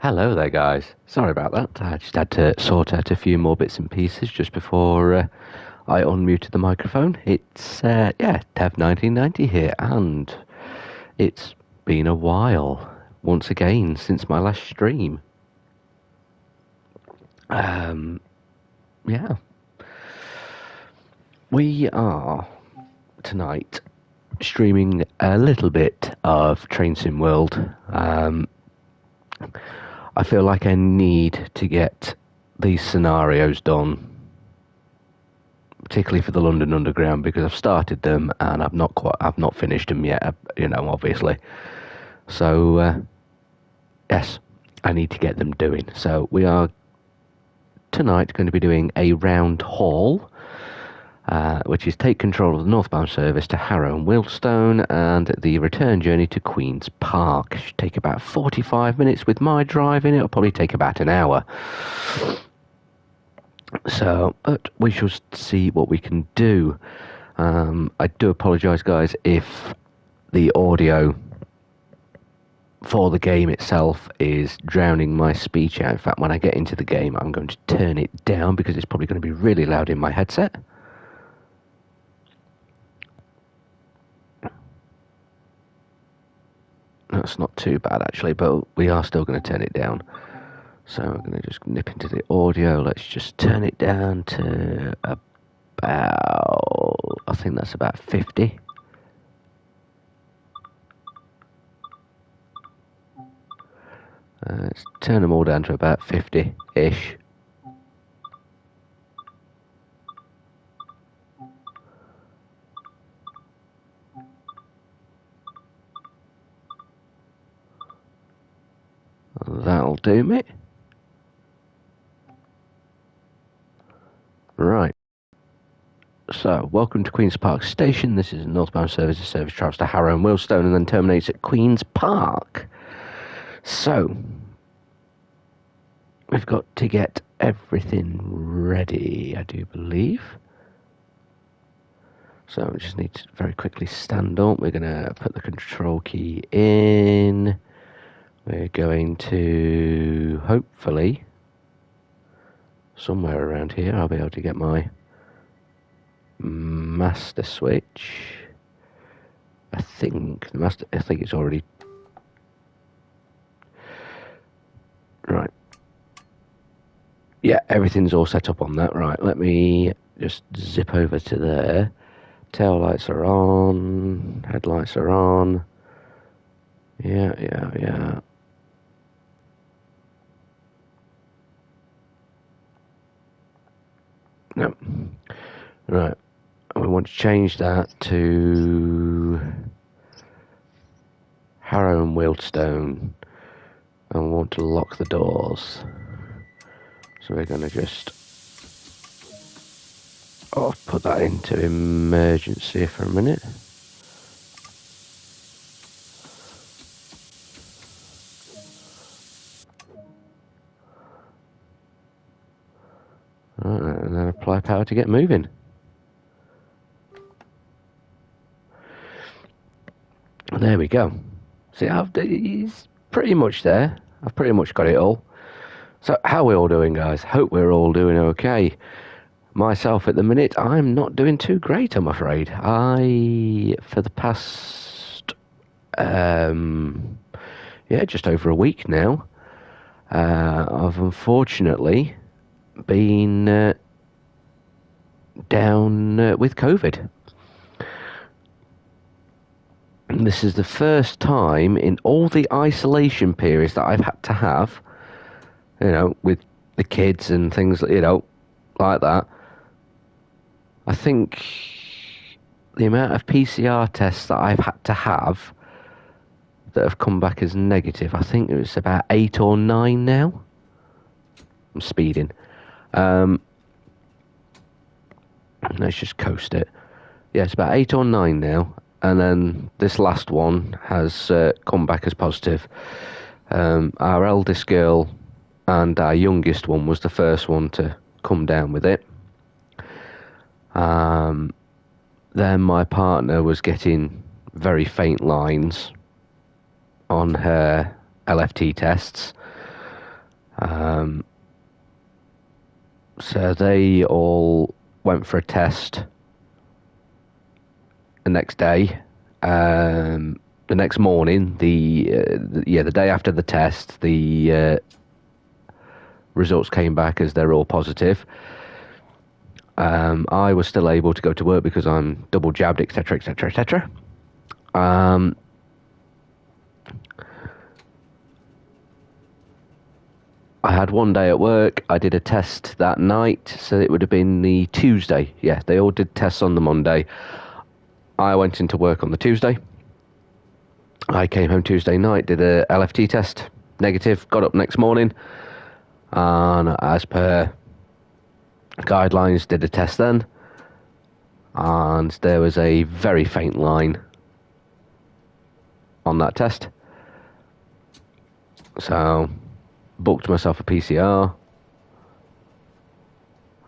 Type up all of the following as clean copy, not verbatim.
Hello there, guys. Sorry about that. I just had to sort out a few more bits and pieces just before I unmuted the microphone. It's, Tev 1990 here, and it's been a while, once again, since my last stream. Yeah. We are, tonight, streaming a little bit of Train Sim World. I feel like I need to get these scenarios done, particularly for the London Underground, because I've started them and I've not finished them yet. Obviously. So yes, I need to get them doing. So we are tonight going to be doing a round haul, which is take control of the northbound service to Harrow and Wealdstone, and the return journey to Queen's Park. Should take about 45 minutes with my driving. It'll probably take about an hour. So, but we shall see what we can do. I do apologise, guys, if the audio for the game itself is drowning my speech out. In fact, when I get into the game, I'm going to turn it down because it's probably going to be really loud in my headset. That's not too bad, actually, but we are still going to turn it down. So we're going to just nip into the audio. Let's just turn it down to about, I think that's about 50. Let's turn them all down to about 50-ish. That'll do me. Right. So, welcome to Queen's Park Station. This is a northbound service. The service travels to Harrow and Wealdstone and then terminates at Queen's Park. So, we've got to get everything ready, I do believe. So, we just need to very quickly stand up. We're going to put the control key in. We're going to, hopefully, somewhere around here, I'll be able to get my master switch. I think it's already right. Yeah, everything's all set up on that. Right, let me just zip over to there. Tail lights are on, headlights are on. Yeah. No. Right. We want to change that to Harrow and Wealdstone, and we want to lock the doors. So we're going to just put that into emergency for a minute. Right, and then apply power to get moving. There we go. See, he's pretty much there. I've pretty much got it all. So, how are we all doing, guys? Hope we're all doing okay. Myself, at the minute, I'm not doing too great, I'm afraid. For the past, just over a week now, I've unfortunately been down with COVID. And this is the first time in all the isolation periods that I've had to have, with the kids and things, like that. I think the amount of PCR tests that I've had to have that have come back as negative, I think it's about 8 or 9 now. I'm speeding. Let's just coast it. Yeah, it's about 8 or 9 now. And then this last one has come back as positive. Our eldest girl and our youngest one was the first one to come down with it. Then my partner was getting very faint lines on her LFT tests. So they all went for a test the next day. The next morning, the day after the test, the results came back as they're all positive. I was still able to go to work because I'm double jabbed, etc., etc., etc. I had one day at work. I did a test that night, so it would have been the Tuesday. Yeah, they all did tests on the Monday. I went into work on the Tuesday. I came home Tuesday night, did a LFT test, negative, got up next morning, and as per guidelines, did a test then, and there was a very faint line on that test. So, booked myself a PCR,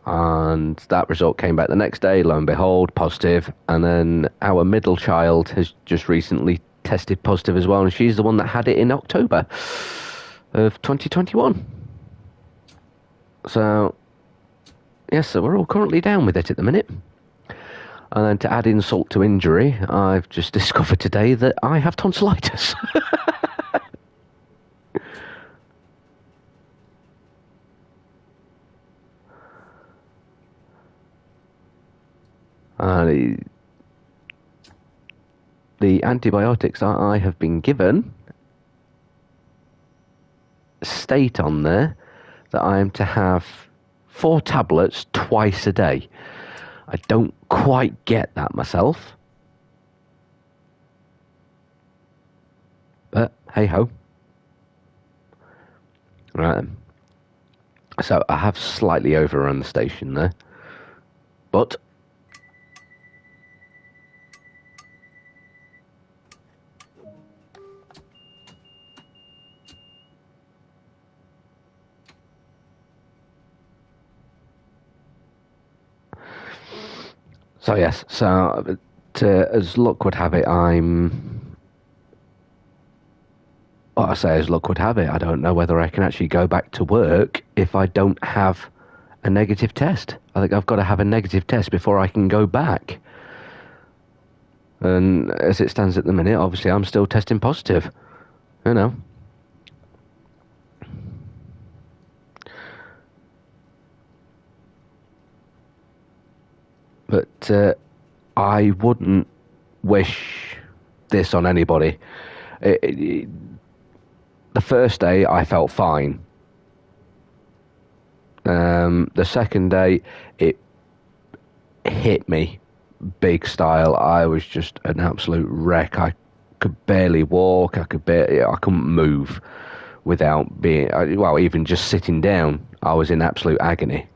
and that result came back the next day, lo and behold, positive. And then our middle child has just recently tested positive as well, and she's the one that had it in October of 2021. So, yes, so we're all currently down with it at the minute. And then to add insult to injury, I've just discovered today that I have tonsillitis. The antibiotics that I have been given state on there that I am to have 4 tablets twice a day. I don't quite get that myself. But hey ho. Right then. So I have slightly overrun the station there. But so yes, so as luck would have it, what I say as luck would have it, I don't know whether I can actually go back to work if I don't have a negative test. I think I've got to have a negative test before I can go back. And as it stands at the minute, obviously I'm still testing positive. You know. But I wouldn't wish this on anybody. The first day I felt fine. The second day it hit me big style. I was just an absolute wreck. I could barely walk. I couldn't move without being, well, even just sitting down, I was in absolute agony.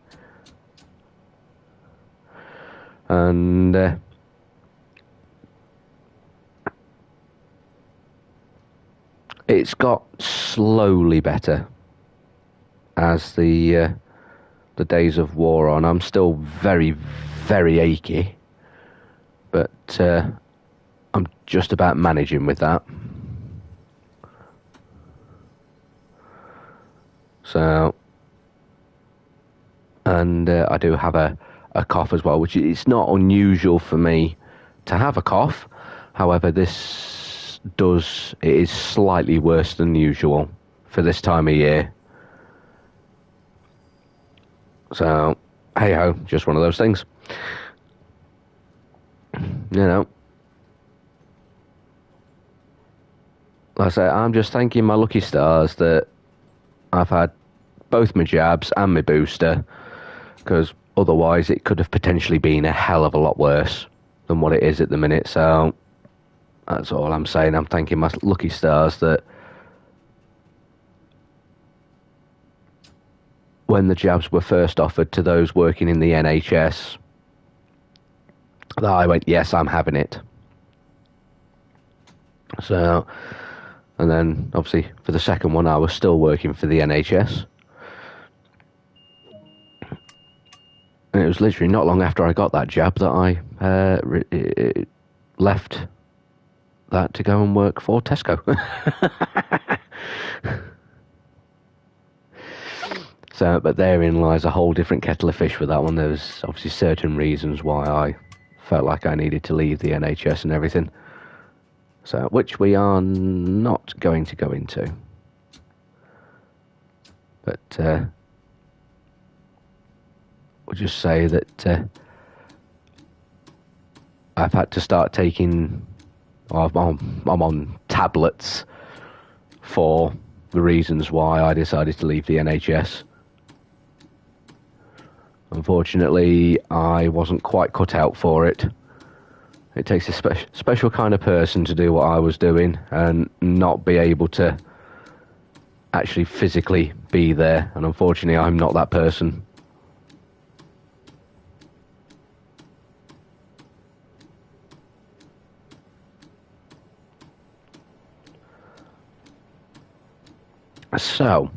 And it's got slowly better as the days have wore on. I'm still very, very achy, but I'm just about managing with that. So, and I do have a cough as well, which it's not unusual for me to have a cough. However, it is slightly worse than usual for this time of year. So, hey ho, just one of those things. You know. Like I say, I'm just thanking my lucky stars that I've had both my jabs and my booster, because otherwise it could have potentially been a hell of a lot worse than what it is at the minute. So that's all I'm saying. I'm thanking my lucky stars that when the jabs were first offered to those working in the NHS, that I went, yes, I'm having it. So, and then obviously for the second one I was still working for the NHS. And it was literally not long after I got that jab that I left that to go and work for Tesco. So, but therein lies a whole different kettle of fish with that one. There's obviously certain reasons why I felt like I needed to leave the NHS and everything. So, which we are not going to go into. But we'll just say that I've had to start taking... I'm on tablets for the reasons why I decided to leave the NHS. Unfortunately, I wasn't quite cut out for it. It takes a special kind of person to do what I was doing and not be able to actually physically be there. And unfortunately, I'm not that person. So,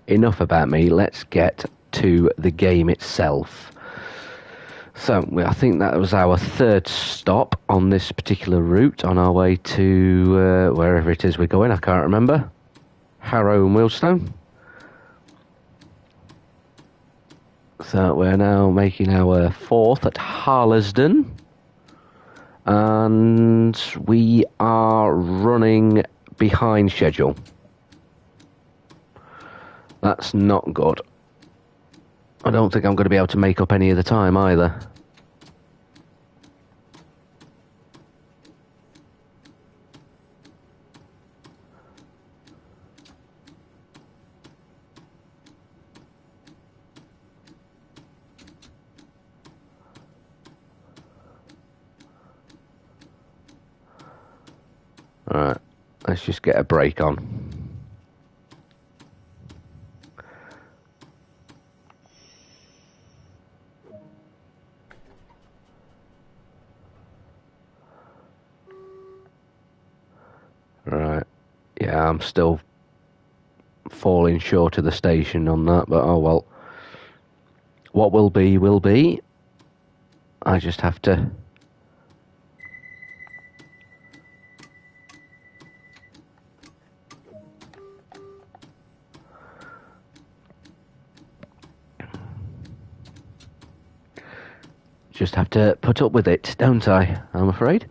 enough about me. Let's get to the game itself. So, I think that was our third stop on this particular route on our way to wherever it is we're going. I can't remember. Harrow and Wealdstone. So, we're now making our fourth at Harlesden. And we are running behind schedule. That's not good. I don't think I'm going to be able to make up any of the time either. Alright, let's just get a break on. Right, yeah, I'm still falling short of the station on that, but oh well. What will be, will be. I just have to... Just have to put up with it, don't I? I'm afraid.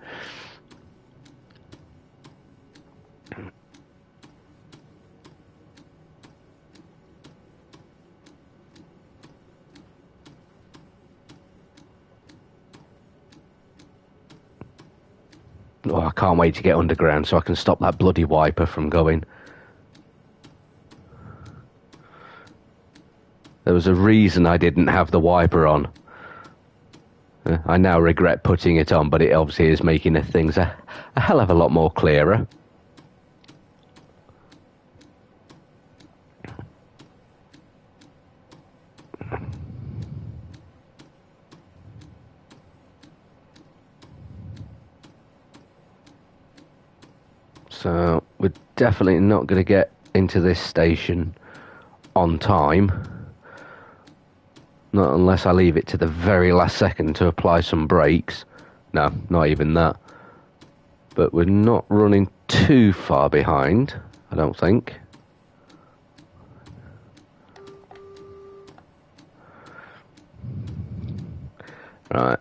Oh, I can't wait to get underground so I can stop that bloody wiper from going. There was a reason I didn't have the wiper on. I now regret putting it on, but it obviously is making things a hell of a lot more clearer. So we're definitely not going to get into this station on time. Not unless I leave it to the very last second to apply some brakes. No, not even that. But we're not running too far behind, I don't think. Right.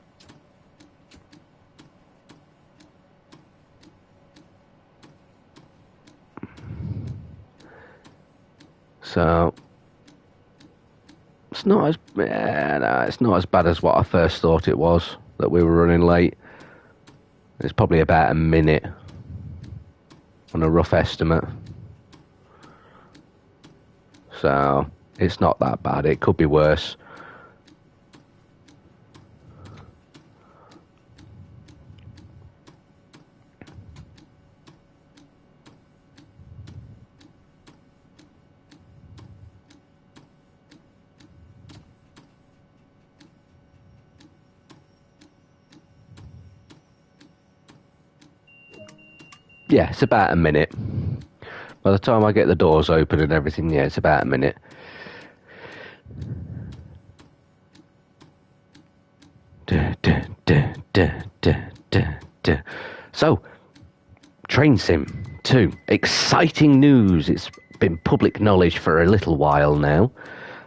So it's not as it's not as bad as what I first thought it was, that we were running late. It's probably about a minute on a rough estimate. So it's not that bad. It could be worse. Yeah, it's about a minute. By the time I get the doors open and everything, yeah, it's about a minute. So, Train Sim 2. Exciting news. It's been public knowledge for a little while now.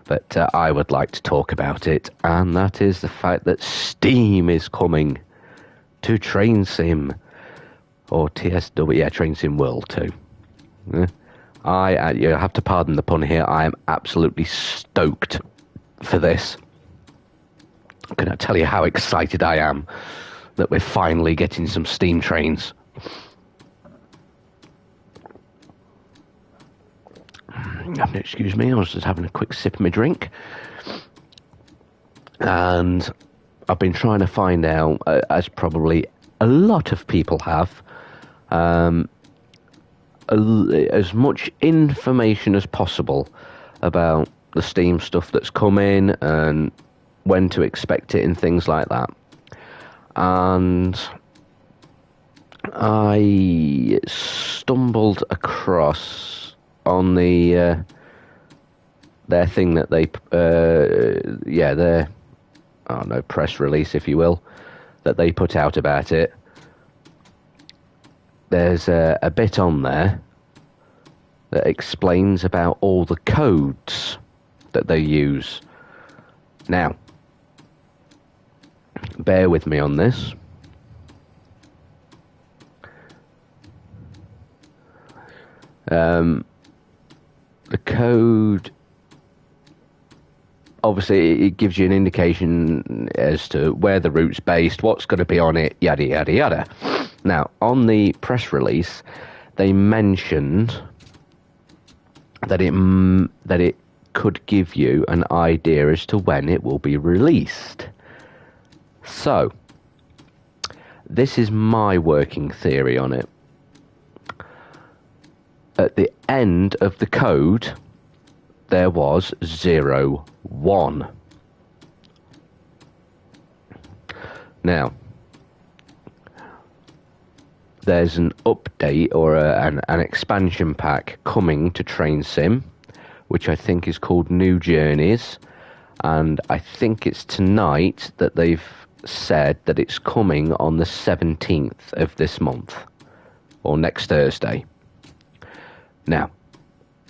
but I would like to talk about it, and that is the fact that Steam is coming to Train Sim, or TSW, yeah, Train Sim World 2. You have to pardon the pun here, I am absolutely stoked for this. I cannot tell you how excited I am that we're finally getting some steam trains. Excuse me, I was just having a quick sip of my drink. And I've been trying to find out, as probably a lot of people have, as much information as possible about the Steam stuff that's coming and when to expect it and things like that. And I stumbled across on their thing that they their press release, if you will, that they put out about it. There's a bit on there that explains about all the codes that they use. Now, bear with me on this. The code, obviously, it gives you an indication as to where the route's based, what's going to be on it, yada, yada, yada. Now, on the press release, they mentioned that it could give you an idea as to when it will be released. So, this is my working theory on it. At the end of the code, there was 01. Now, there's an update or an expansion pack coming to Train Sim, which I think is called New Journeys, and I think it's tonight that they've said that it's coming on the 17th of this month, or next Thursday. Now,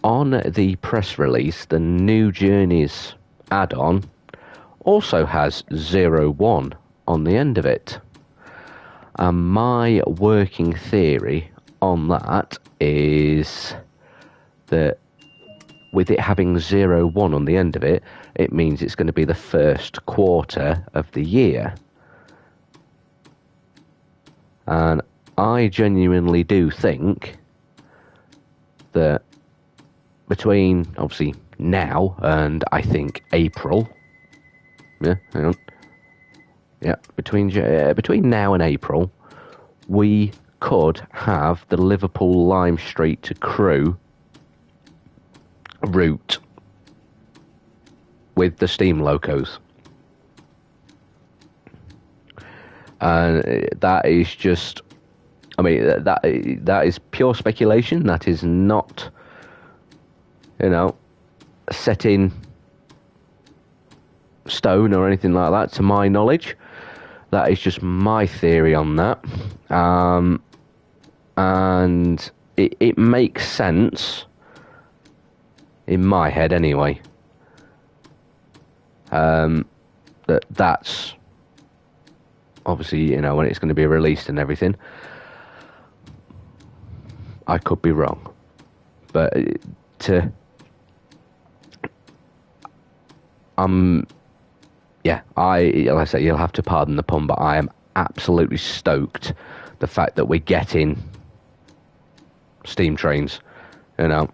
on the press release, the New Journeys add-on also has 01 on the end of it. And my working theory on that is that with it having 01 on the end of it, it means it's going to be the first quarter of the year. And I genuinely do think that between, obviously, now and I think April, between now and April, we could have the Liverpool Lime Street to Crewe route with the steam locos. And that is just, I mean, that is pure speculation. That is not, set in stone or anything like that, to my knowledge. That is just my theory on that. And it makes sense, in my head anyway, that's obviously, when it's going to be released and everything. I could be wrong, but like I say, you'll have to pardon the pun, but I am absolutely stoked the fact that we're getting steam trains. I've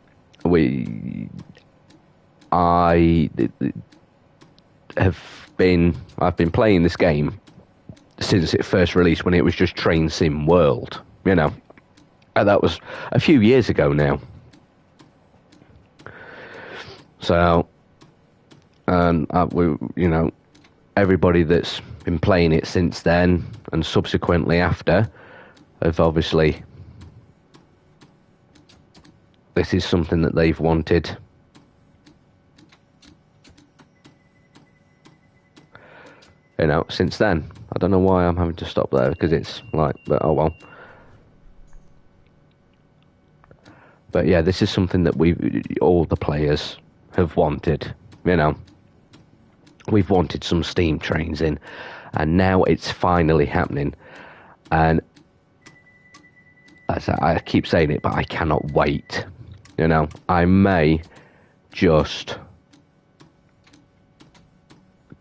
been playing this game since it first released, when it was just Train Sim World, and that was a few years ago now. So, everybody that's been playing it since then and subsequently after have obviously, this is something that they've wanted. Since then. I don't know why I'm having to stop there, because it's like, but oh well. But yeah, this is something that all the players have wanted. You know, we've wanted some steam trains in, and now it's finally happening. And I keep saying it, but I cannot wait. You know, I may just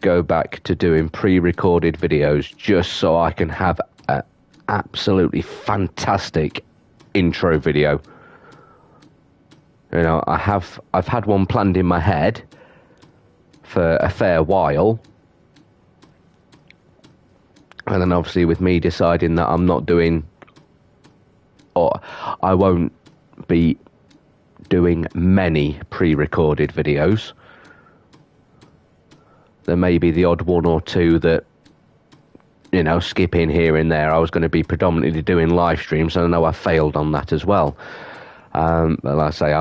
go back to doing pre-recorded videos just so I can have an absolutely fantastic intro video. You know, I've had one planned in my head for a fair while, and then obviously with me deciding that I'm not doing, or I won't be doing many pre-recorded videos. There may be the odd one or two that, you know, skip in here and there. I was going to be predominantly doing live streams, and I know I failed on that as well. But like I say,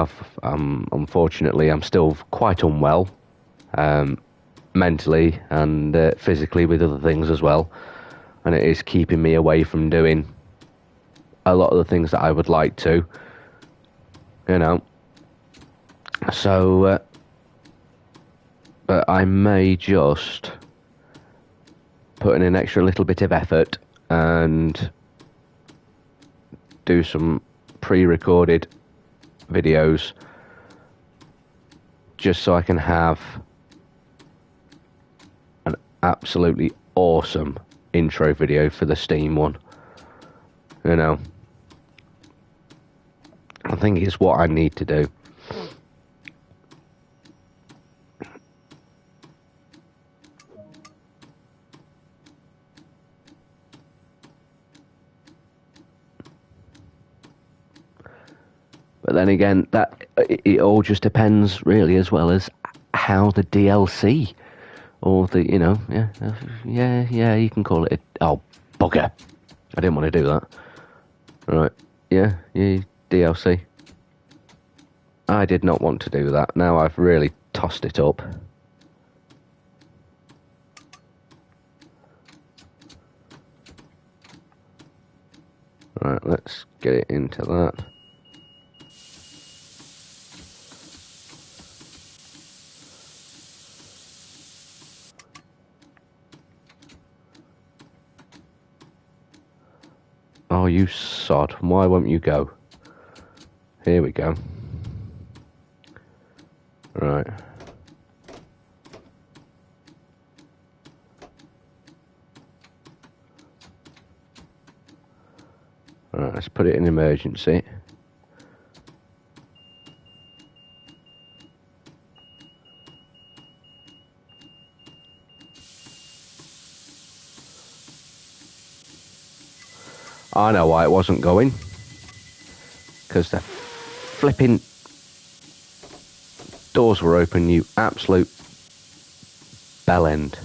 unfortunately, I'm still quite unwell, mentally and physically with other things as well. And it is keeping me away from doing a lot of the things that I would like to, you know. So, but I may just put in an extra little bit of effort and do some pre-recorded videos just so I can have an absolutely awesome intro video for the Steam one. You know, I think it's what I need to do. But then again, that it all just depends, really, as well as how the DLC or the, you know, yeah, you can call it. Oh, bugger! I didn't want to do that. Right, yeah, DLC. I did not want to do that. Now I've really tossed it up. Right, let's get it into that. Oh, you sod. Why won't you go? Here we go. Right. Right, let's put it in emergency. I know why it wasn't going. Because the flipping doors were open, you absolute bellend.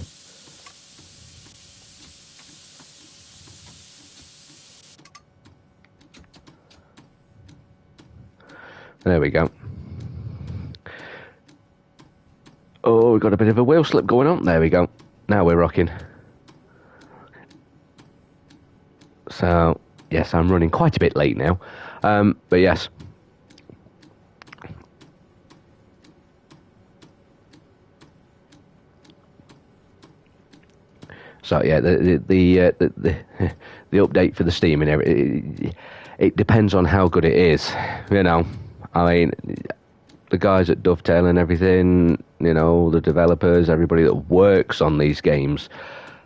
There we go. Oh, we've got a bit of a wheel slip going on. There we go. Now we're rocking. So, yes, I'm running quite a bit late now. But yes. So yeah, the update for the Steam and everything, it depends on how good it is. You know, I mean, the guys at Dovetail and everything, you know, the developers, everybody that works on these games,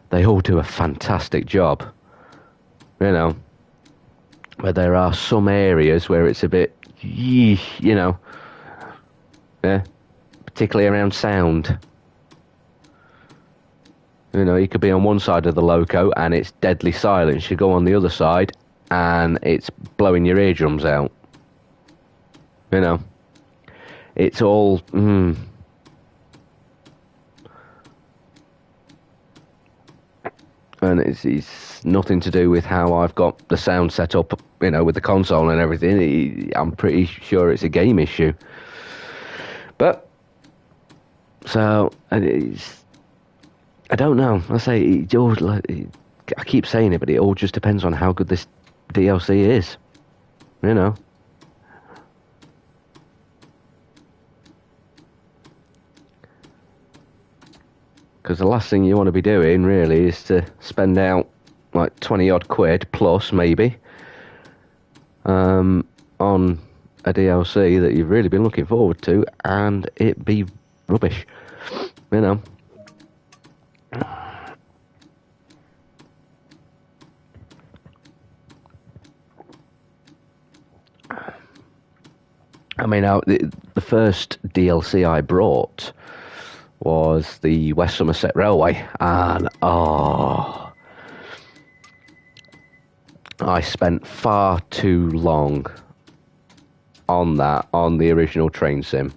they all do a fantastic job. You know, but there are some areas where it's a bit, you know, yeah, particularly around sound. You know, you could be on one side of the loco and it's deadly silence. You go on the other side and it's blowing your eardrums out. You know, it's all, and it's nothing to do with how I've got the sound set up, you know, with the console and everything. I'm pretty sure it's a game issue. But, so, I don't know. I keep saying it, but it all just depends on how good this DLC is. You know. Because the last thing you want to be doing, really, is to spend out like 20 odd quid plus, maybe, on a DLC that you've really been looking forward to, and it be rubbish, you know. I mean, the first DLC I brought was the West Somerset Railway, and I spent far too long on the original train sim.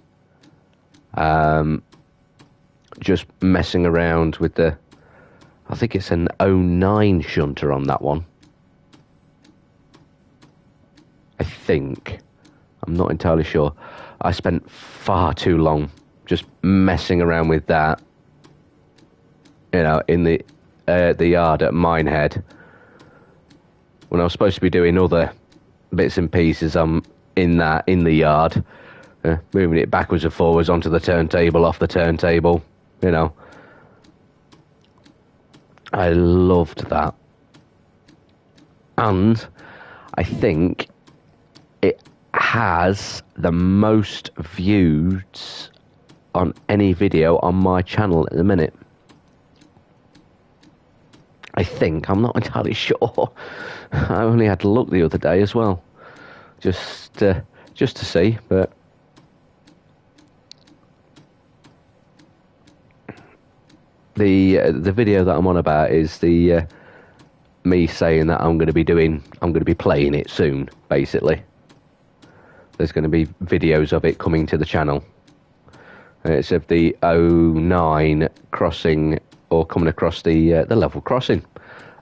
Just messing around with I think it's an '09 shunter on that one. I think. I'm not entirely sure. I spent far too long just messing around with that, you know, in the yard at Minehead, when I was supposed to be doing other bits and pieces. I'm in the yard, moving it backwards and forwards onto the turntable, off the turntable, you know. I loved that. And I think it has the most views on any video on my channel at the minute. I think. I'm not entirely sure. I only had to look the other day as well, just to see. But the video that I'm on about is the me saying that I'm going to be playing it soon. Basically, there's going to be videos of it coming to the channel. It's of the '09 crossing, or coming across the level crossing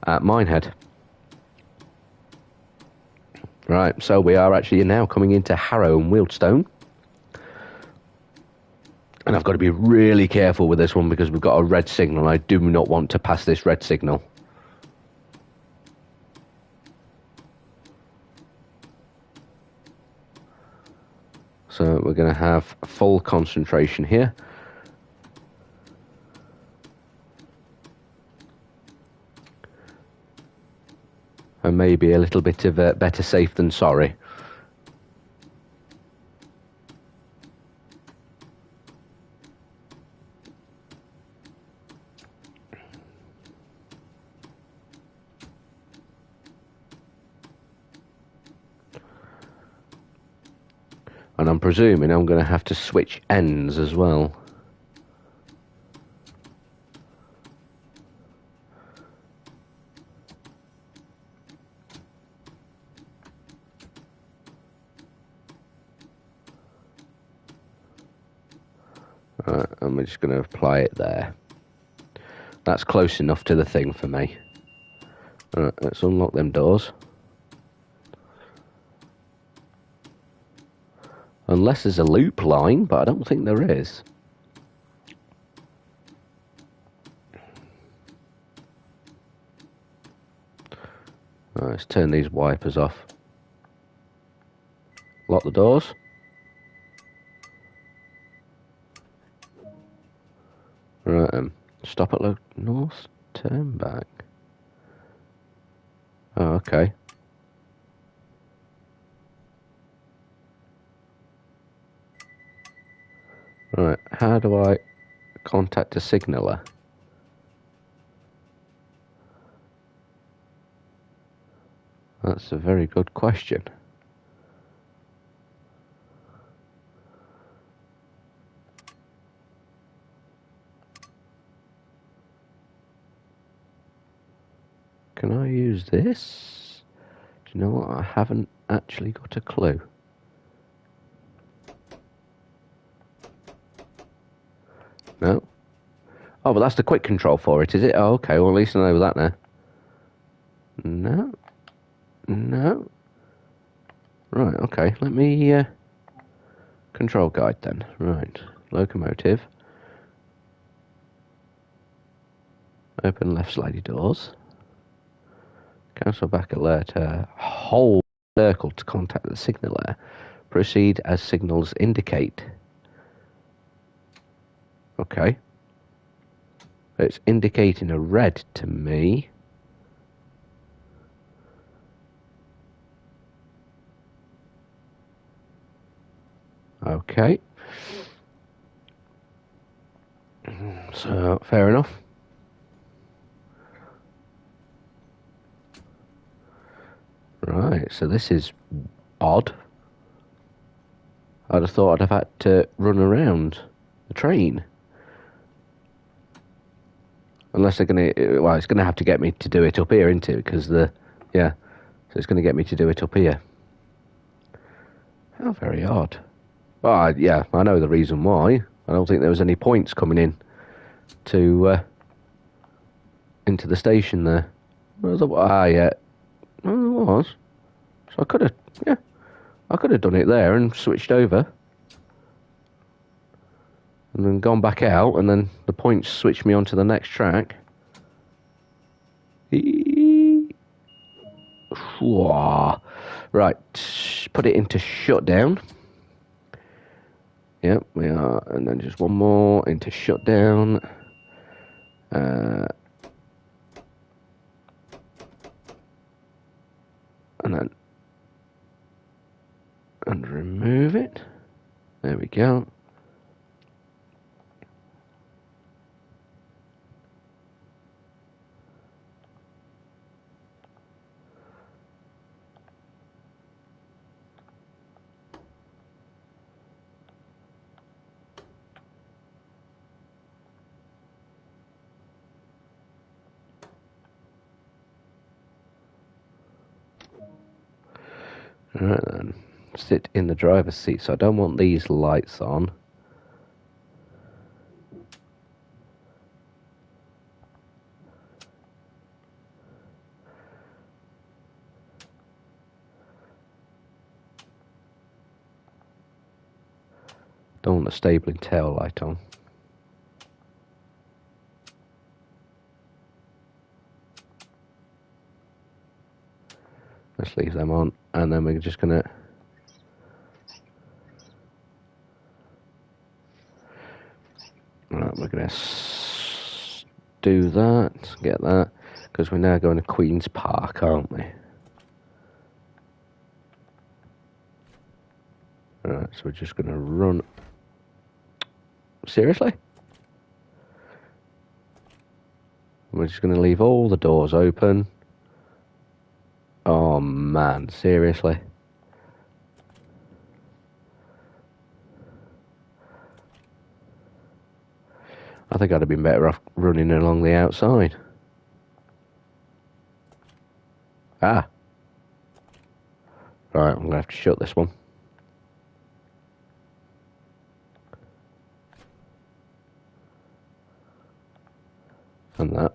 at Minehead. Right, so we are actually now coming into Harrow and Wealdstone. And I've got to be really careful with this one because we've got a red signal and I do not want to pass this red signal. So we're going to have full concentration here. And maybe a little bit of better safe than sorry. And I'm presuming I'm going to have to switch ends as well. Right, and we're just going to apply it there. That's close enough to the thing for me. Right, let's unlock them doors. Unless there's a loop line, but I don't think there is. Right, let's turn these wipers off. Lock the doors. Right, stop at north, turn back. Oh, okay. Right, how do I contact a signaller? That's a very good question. Can I use this? Do you know what? I haven't actually got a clue. No. Oh, but that's the quick control for it, is it? Oh, okay. Well, at least I know that now. No. No. Right, okay. Let me control guide then. Right. Locomotive. Open left slidey doors. Cancel back alert. Hold circle to contact the signaller. Proceed as signals indicate. Okay. It's indicating a red to me. Okay. So, fair enough. Right, so this is odd. I'd have thought I'd have had to run around the train. Unless they're going to... Well, it's going to have to get me to do it up here, isn't it? Because yeah. So it's going to get me to do it up here. How very odd. Well, yeah, I know the reason why. I don't think there was any points coming in to into the station there. Yeah. Well, there was. So I could have, yeah, I could have done it there and switched over. And then gone back out, and then the points switched me onto the next track. Right, put it into shutdown. Yep, we are, and then just one more into shutdown. And then and remove it. There we go. Alright then, sit in the driver's seat, so I don't want these lights on. Don't want the stabling tail light on. Let's leave them on, and then we're just gonna we're gonna do that, get that, because we're now going to Queen's Park, aren't we? Alright, so we're just gonna run. Seriously? We're just gonna leave all the doors open. Oh man, seriously? I think I'd have been better off running along the outside. Ah. Right, I'm gonna have to shut this one. And that.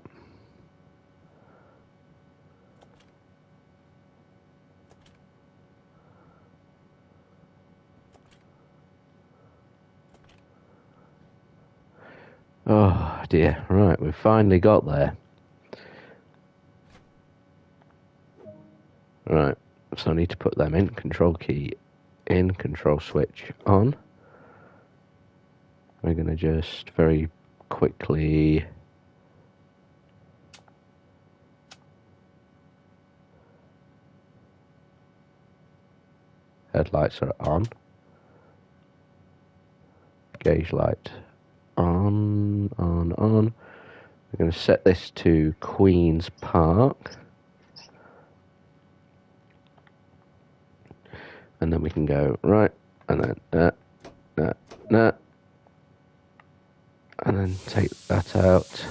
Oh dear, right, we've finally got there. Right, so I need to put them in, control key in, control switch on. We're going to just very quickly headlights are on, gauge light on. We're going to set this to Queen's Park, and then we can go right, and then that, and then take that out.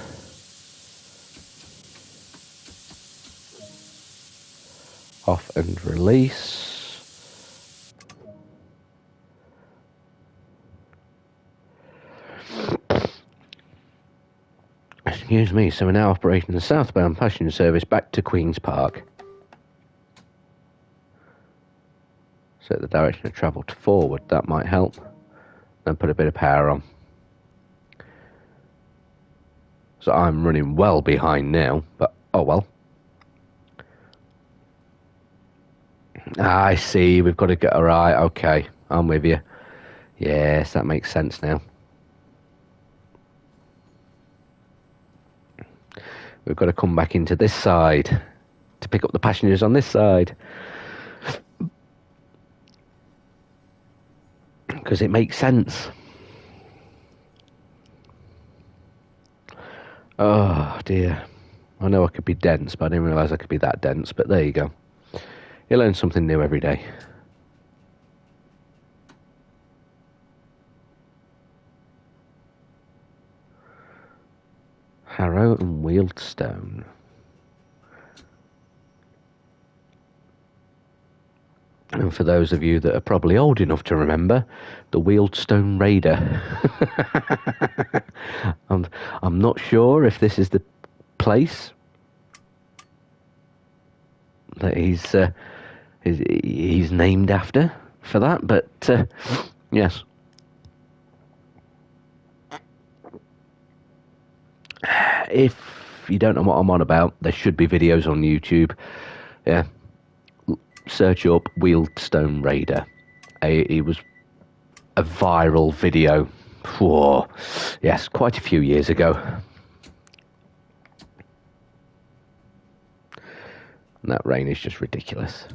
Off and release. Excuse me, so we're now operating the southbound passenger service back to Queen's Park. Set the direction of travel to forward, that might help. Then put a bit of power on. So I'm running well behind now, but oh well. I see, we've got to get, alright, okay, I'm with you. Yes, that makes sense now. We've got to come back into this side to pick up the passengers on this side. Because it makes sense. Oh dear. I know I could be dense, but I didn't realise I could be that dense. But there you go. You learn something new every day. Harrow and Wealdstone. And for those of you that are probably old enough to remember, the Wealdstone Raider. I'm not sure if this is the place that he's named after for that, but yes. If you don't know what I'm on about, there should be videos on YouTube. Yeah. Search up Wealdstone Raider. It was a viral video. Whoa. Yes, quite a few years ago. And that rain is just ridiculous.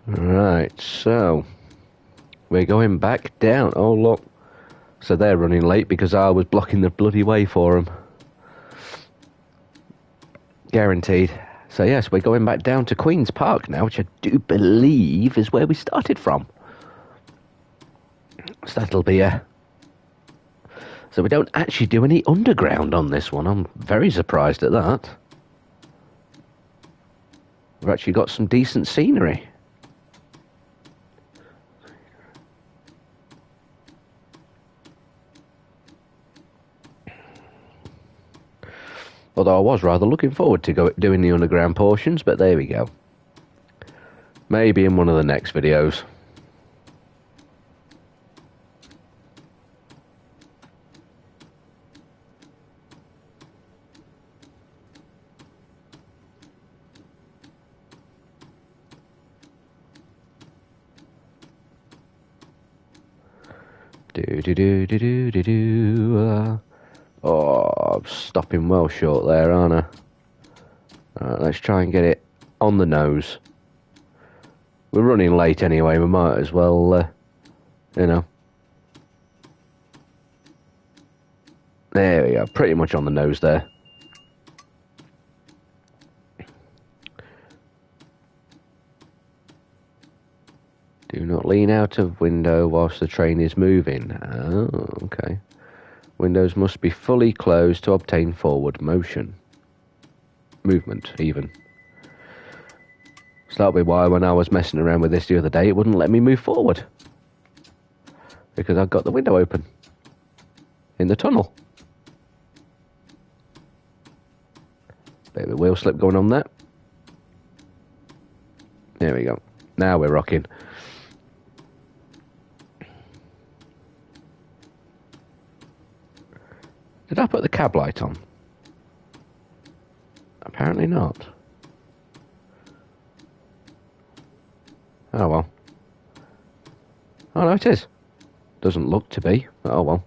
Right, so we're going back down. Oh, look. So they're running late because I was blocking the bloody way for them. Guaranteed. So yes, we're going back down to Queen's Park now, which I do believe is where we started from. So that'll be So we don't actually do any underground on this one. I'm very surprised at that. We've actually got some decent scenery. Although I was rather looking forward to doing the underground portions, but there we go. Maybe in one of the next videos. Oh, I'm stopping well short there, aren't I? Right, let's try and get it on the nose. We're running late anyway, we might as well, you know. There we go, pretty much on the nose there. Do not lean out of window whilst the train is moving. Oh, okay. Windows must be fully closed to obtain forward motion. Movement, even. So that'll be why when I was messing around with this the other day, it wouldn't let me move forward. Because I've got the window open. In the tunnel. Bit of a wheel slip going on there. There we go. Now we're rocking. Did I put the cab light on? Apparently not. Oh well. Oh no, it is. Doesn't look to be. Oh well.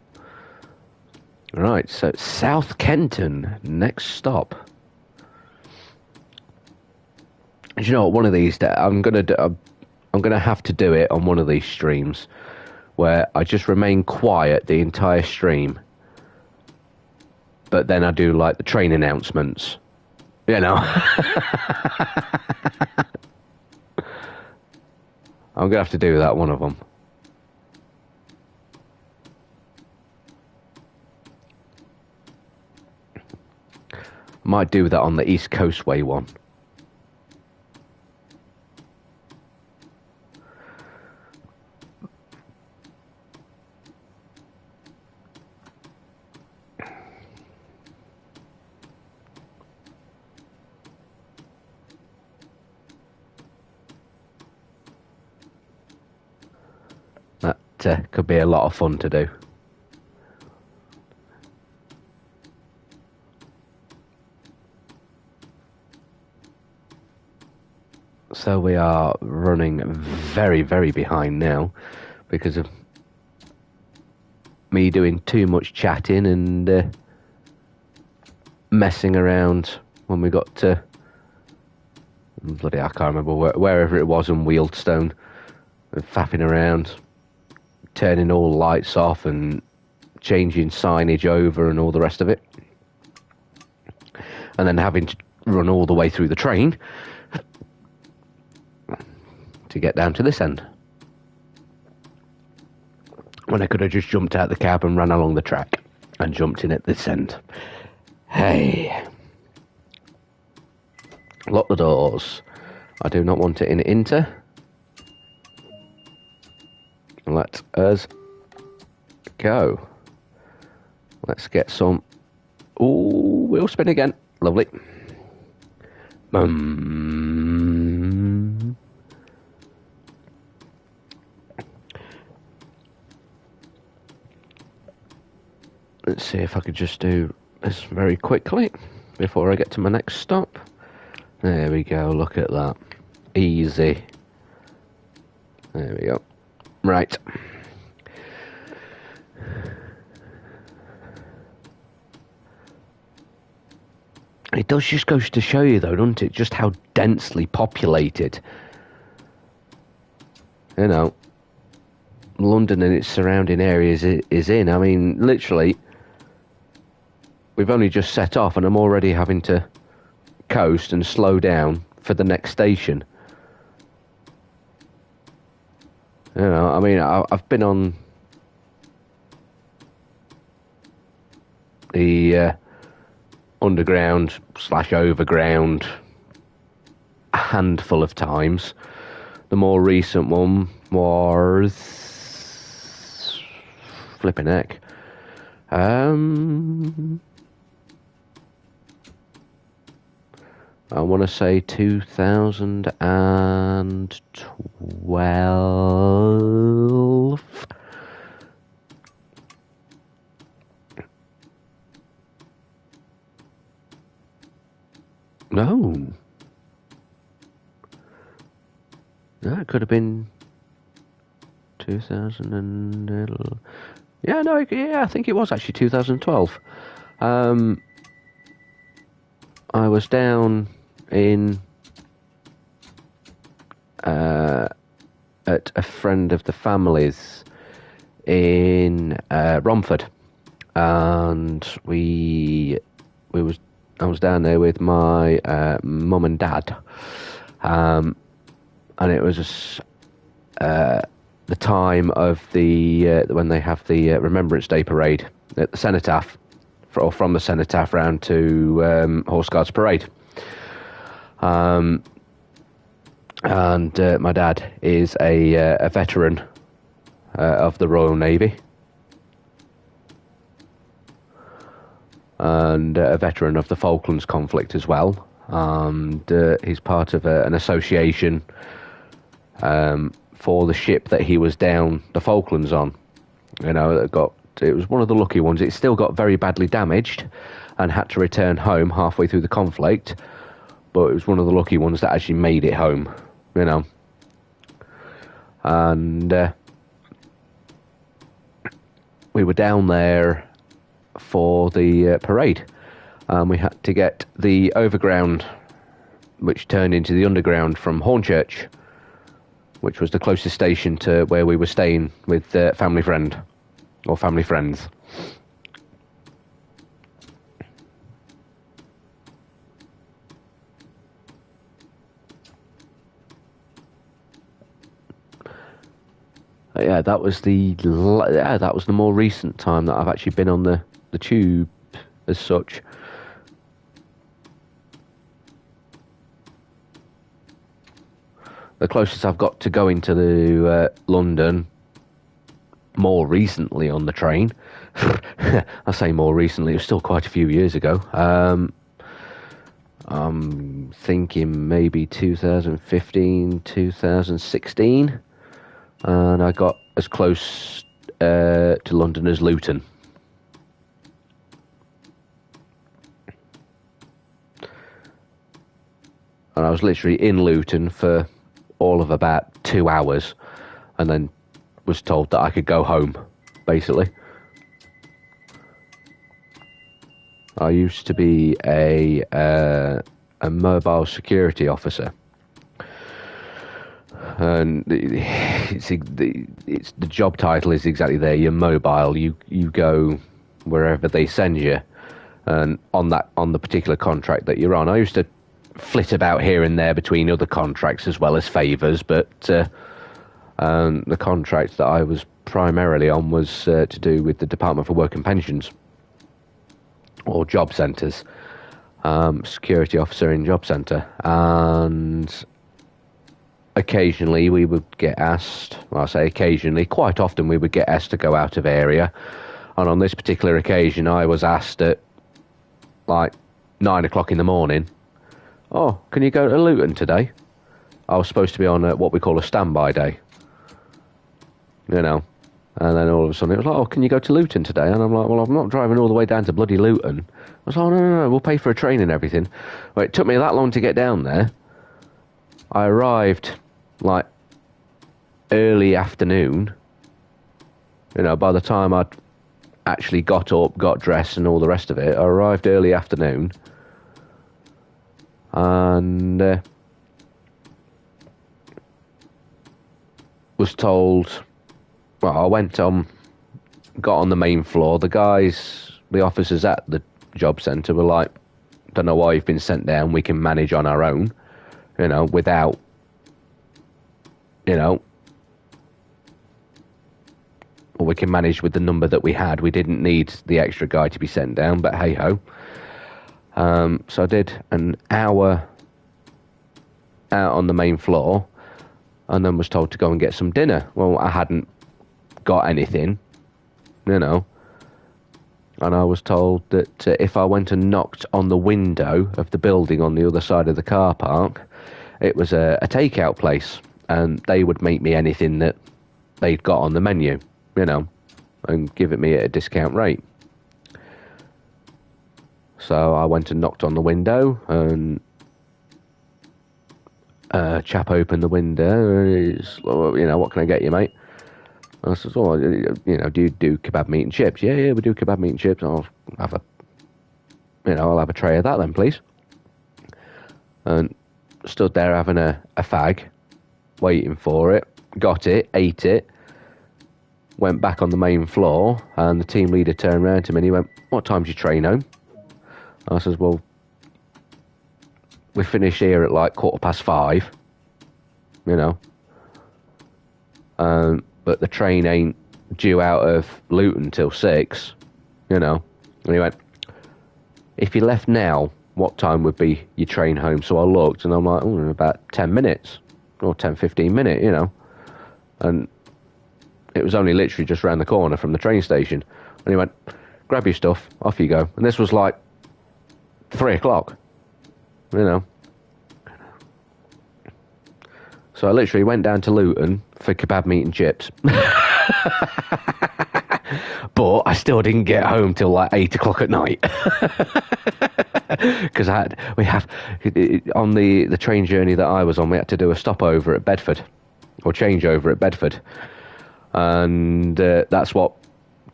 Right, so South Kenton, next stop. Do you know what? One of these days, I'm gonna have to do it on one of these streams, where I just remain quiet the entire stream, but then I do like the train announcements. You know. I'm gonna have to do that, one of them. Might do that on the East Coastway one. That could be a lot of fun to do. So we are running very, very behind now because of me doing too much chatting and messing around when we got to I can't remember wherever it was in Wealdstone, faffing around, turning all the lights off and changing signage over and all the rest of it, and then having to run all the way through the train to get down to this end, when I could have just jumped out the cab and ran along the track and jumped in at this end. Hey, lock the doors. I do not want it in Inter. Let us go. Let's get some. Ooh, wheel spin again. Lovely. Let's see if I could just do this very quickly before I get to my next stop. There we go, look at that. Easy. There we go. Right. It does just go to show you, though, doesn't it, just how densely populated, you know, London and its surrounding areas is in. I mean, literally, we've only just set off and I'm already having to coast and slow down for the next station. You know, I mean, I've been on the underground / overground a handful of times. The more recent one was flipping heck. I want to say 2012. No. No, it could have been 2000 and... Yeah, no, yeah, I think it was actually 2012. I was down in at a friend of the family's in Romford, and I was down there with my mum and dad, and it was the time of the when they have the Remembrance Day parade at the Cenotaph, or from the Cenotaph round to Horse Guards Parade. And my dad is a veteran of the Royal Navy, and a veteran of the Falklands conflict as well. And he's part of an association for the ship that he was down the Falklands on. You know, it was one of the lucky ones. It still got very badly damaged and had to return home halfway through the conflict, but it was one of the lucky ones that actually made it home, you know. And we were down there for the parade, and we had to get the overground, which turned into the underground, from Hornchurch, which was the closest station to where we were staying with family friend, or family friends. Yeah, that was the more recent time that I've actually been on the tube as such. The closest I've got to going to the London more recently on the train. I say more recently, it was still quite a few years ago. I'm thinking maybe 2015, 2016, and I got as close to London as Luton. And I was literally in Luton for all of about 2 hours, and then was told that I could go home, basically. I used to be a mobile security officer, and it's the job title is exactly there. You're mobile. You go wherever they send you, and on the particular contract that you're on. I used to flit about here and there between other contracts as well as favours, but the contract that I was primarily on was to do with the Department for Work and Pensions, or job centres, security officer in job centre, and occasionally we would get asked, well, I say occasionally, quite often we would get asked to go out of area, and on this particular occasion I was asked at like 9 o'clock in the morning, oh, can you go to Luton today? I was supposed to be on what we call a standby day, you know. And then all of a sudden it was like, oh, can you go to Luton today? And I'm like, well, I'm not driving all the way down to bloody Luton. I was like, oh, no, we'll pay for a train and everything. Well, it took me that long to get down there. I arrived, like, early afternoon. You know, by the time I'd actually got up, got dressed and all the rest of it, I arrived early afternoon. And was told... Well, I went got on the main floor. The officers at the job centre were like, don't know why you've been sent down, we can manage on our own, you know, without, you know, or we can manage with the number that we had. We didn't need the extra guy to be sent down, but hey-ho. So I did an hour out on the main floor, and then was told to go and get some dinner. Well, I hadn't got anything, you know, and I was told that if I went and knocked on the window of the building on the other side of the car park, it was a takeout place, and they would make me anything that they'd got on the menu, you know, and give it me at a discount rate. So I went and knocked on the window, and a chap opened the window, and he's, you know, what can I get you, mate? I said, oh, you know, do you do kebab meat and chips? Yeah, we do kebab meat and chips. I'll have a tray of that then, please. And stood there having a fag, waiting for it, got it, ate it, went back on the main floor, and the team leader turned around to me and he went, what time's your train home? I says, well, we finish here at like 5:15, you know. But the train ain't due out of Luton till 6, you know. And he went, if you left now, what time would be your train home? So I looked, and I'm like, oh, in about 10 minutes, or 10, 15 minutes, you know. And it was only literally just round the corner from the train station. And he went, grab your stuff, off you go. And this was like 3 o'clock, you know. So I literally went down to Luton for kebab meat and chips. But I still didn't get home till like 8 o'clock at night. Because on the train journey that I was on, we had to do a stopover at Bedford, or changeover at Bedford. And that's what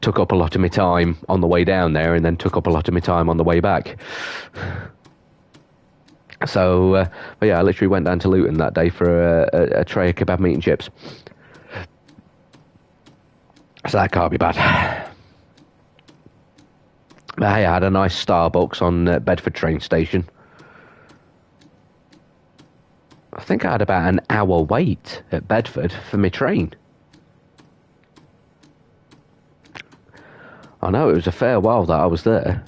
took up a lot of my time on the way down there, and then took up a lot of my time on the way back. So, but yeah, I literally went down to Luton that day for a tray of kebab meat and chips. So that can't be bad. But hey, I had a nice Starbucks on Bedford train station. I think I had about an hour wait at Bedford for my train. I know, it was a fair while that I was there.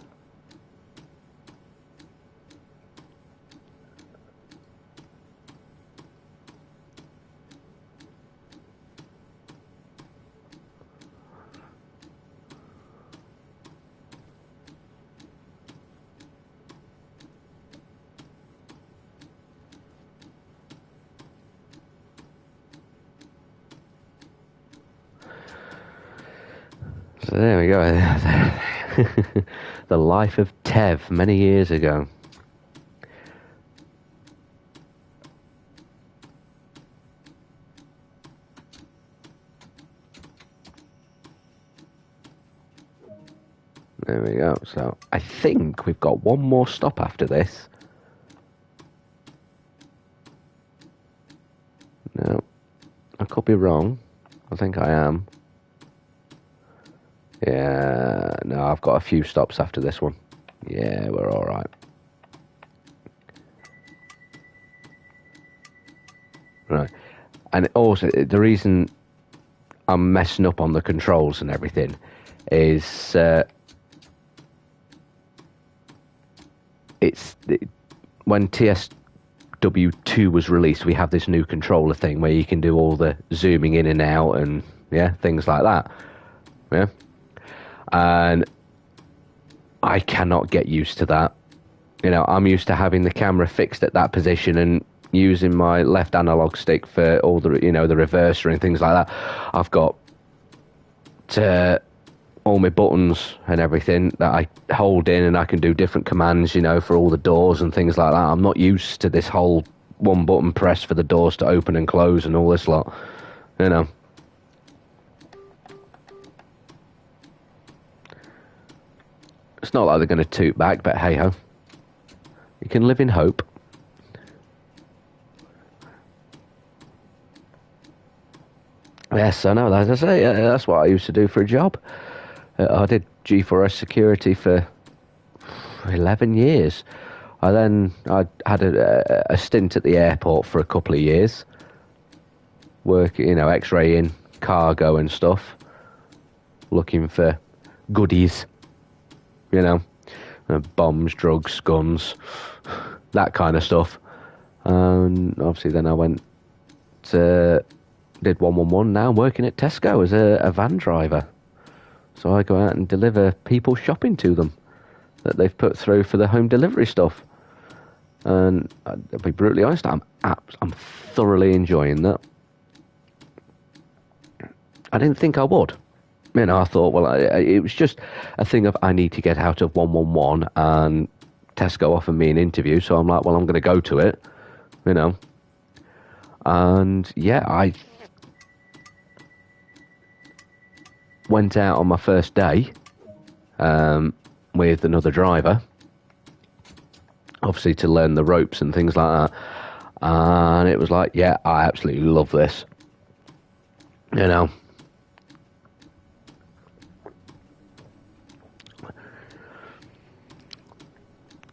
There we go. The life of Tev many years ago. There we go. So I think we've got one more stop after this. No, I could be wrong. I think I am. Yeah, no, I've got a few stops after this one. Yeah, we're all right. Right. And also, the reason I'm messing up on the controls and everything is when TSW2 was released, we have this new controller thing where you can do all the zooming in and out and, yeah, things like that. Yeah. And I cannot get used to that. You know, I'm used to having the camera fixed at that position and using my left analog stick for all the, you know, the reverser and things like that. I've got all my buttons and everything that I hold in, and I can do different commands, you know, for all the doors and things like that. I'm not used to this whole one button press for the doors to open and close and all this lot, you know. It's not like they're going to toot back, but hey ho. You can live in hope. Yes, I know. As I say, that's what I used to do for a job. I did G4S security for 11 years. I had a stint at the airport for a couple of years. Work, you know, X-raying cargo and stuff. Looking for goodies. You know, bombs, drugs, guns, that kind of stuff. And obviously then I went to, did 111. Now I'm working at Tesco as a van driver. So I go out and deliver people shopping to them that they've put through for the home delivery stuff. And I'll be brutally honest, I'm thoroughly enjoying that. I didn't think I would. You know, I thought, well, it was just a thing of I need to get out of 111, and Tesco offered me an interview, so I'm like, well, I'm going to go to it, you know. And yeah, I went out on my first day with another driver, obviously to learn the ropes and things like that. And it was like, yeah, I absolutely love this, you know.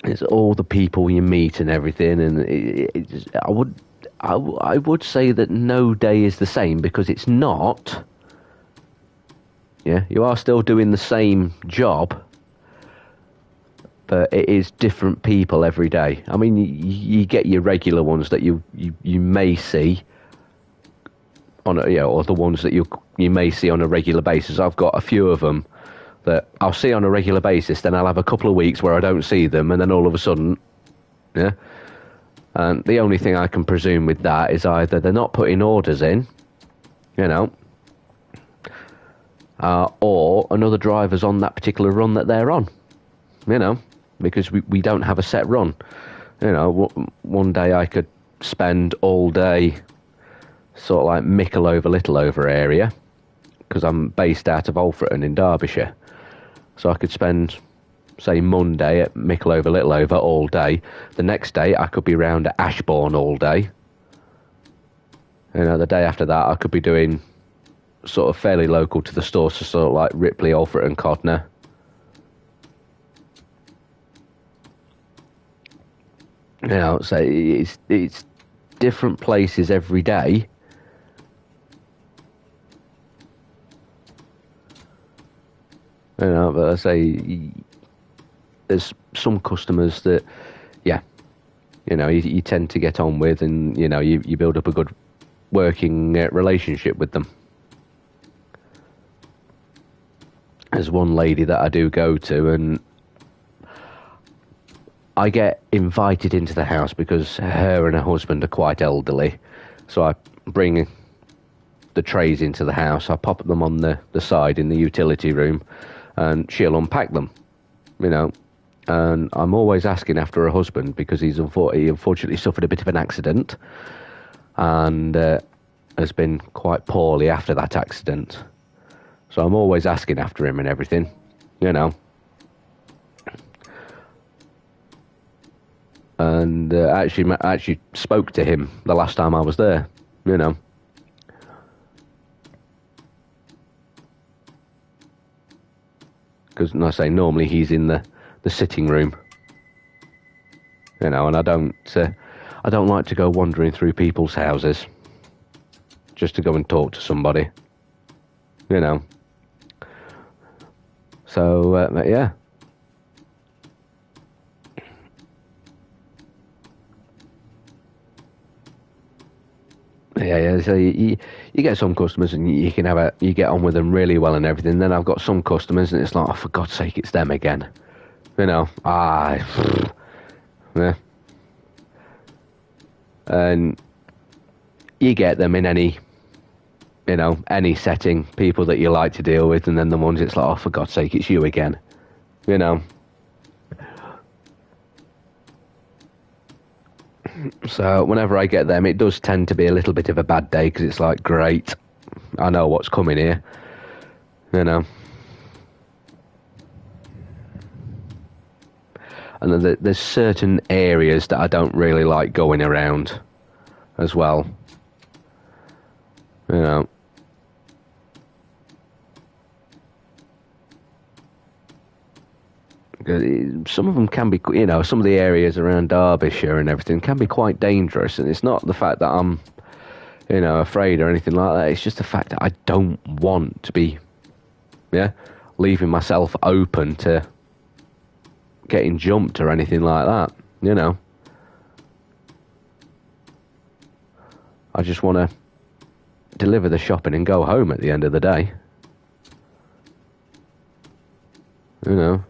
It's all the people you meet and everything, and I would say that no day is the same, because it's not. Yeah, you are still doing the same job, but it is different people every day. I mean, you get your regular ones that you may see on a, you know, or the ones that you may see on a regular basis. I've got a few of them that I'll see on a regular basis, then I'll have a couple of weeks where I don't see them, and then all of a sudden, yeah. And the only thing I can presume with that is either they're not putting orders in, you know, or another driver's on that particular run that they're on, you know, because we don't have a set run. You know, one day I could spend all day sort of like Mickle-over, Little-over area, because I'm based out of Alfreton in Derbyshire. So I could spend, say, Monday at Mickle-over, Little-over all day. The next day I could be round at Ashbourne all day. You know, the day after that I could be doing sort of fairly local to the store, so sort of like Ripley, Alfreton, Codner. You know, so it's different places every day. You know, but I say there's some customers that, yeah, you know, you tend to get on with, and, you know, you build up a good working relationship with them. There's one lady that I do go to, and I get invited into the house because her and her husband are quite elderly. So I bring the trays into the house. I pop them on the side in the utility room, and she'll unpack them, you know. And I'm always asking after her husband, because he unfortunately suffered a bit of an accident, and has been quite poorly after that accident. So I'm always asking after him and everything, you know. And actually spoke to him the last time I was there, you know. Because, like I say, normally he's in the sitting room, you know, and I don't like to go wandering through people's houses just to go and talk to somebody, you know. So yeah. Yeah. So you get some customers and you get on with them really well and everything. Then I've got some customers and it's like, oh, for God's sake, it's them again. You know, yeah. And you get them in any setting, people that you like to deal with, and then the ones it's like, oh, for God's sake, it's you again. You know. So whenever I get them, it does tend to be a little bit of a bad day, because it's like, great, I know what's coming here, you know. And then there's certain areas that I don't really like going around as well, you know. Some of them can be, you know, some of the areas around Derbyshire and everything can be quite dangerous, and it's not the fact that I'm, you know, afraid or anything like that. It's just the fact that I don't want to be, leaving myself open to getting jumped or anything like that, you know. I just want to deliver the shopping and go home at the end of the day, you know.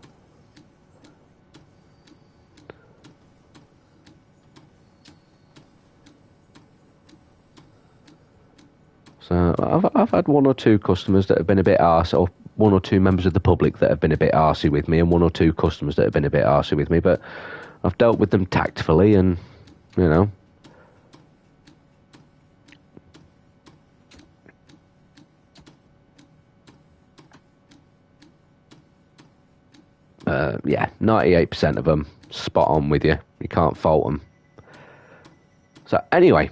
So I've had one or two customers that have been a bit arsey, or one or two members of the public that have been a bit arsey with me, and one or two customers that have been a bit arsey with me, but I've dealt with them tactfully, and, you know. Yeah, 98% of them spot on with you. You can't fault them. So anyway,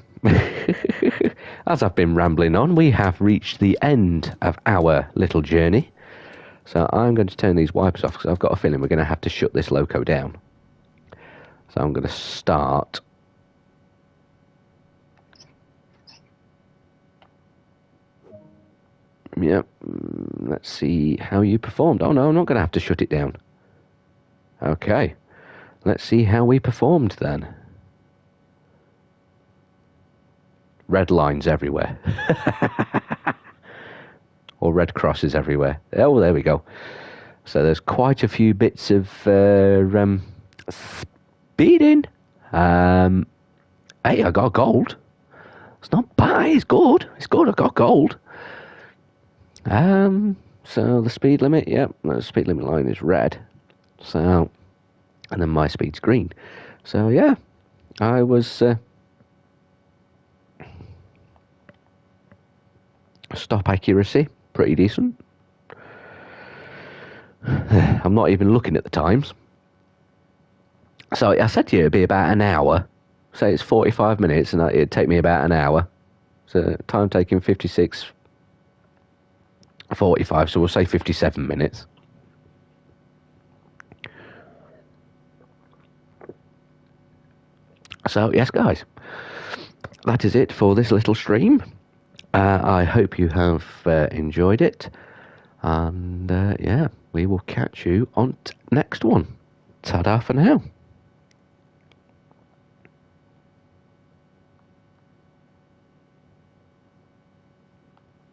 as I've been rambling on, we have reached the end of our little journey. So I'm going to turn these wipers off, because I've got a feeling we're going to have to shut this loco down. So I'm going to start. Yep. Let's see how you performed. Oh no, I'm not going to have to shut it down. Okay. Let's see how we performed then. Red lines everywhere. Or red crosses everywhere. Oh, there we go. So there's quite a few bits of speeding. Hey, I got gold. It's not bad. It's good. It's good. I got gold. So the speed limit, the speed limit line is red. So, and then my speed's green. So yeah, I was stop accuracy, pretty decent. I'm not even looking at the times. So I said to you it'd be about an hour. Say it's 45 minutes, and it'd take me about an hour. So time taking 46:45, so we'll say 57 minutes. So yes, guys, that is it for this little stream. I hope you have enjoyed it, and yeah, we will catch you on next one. Ta-da for now.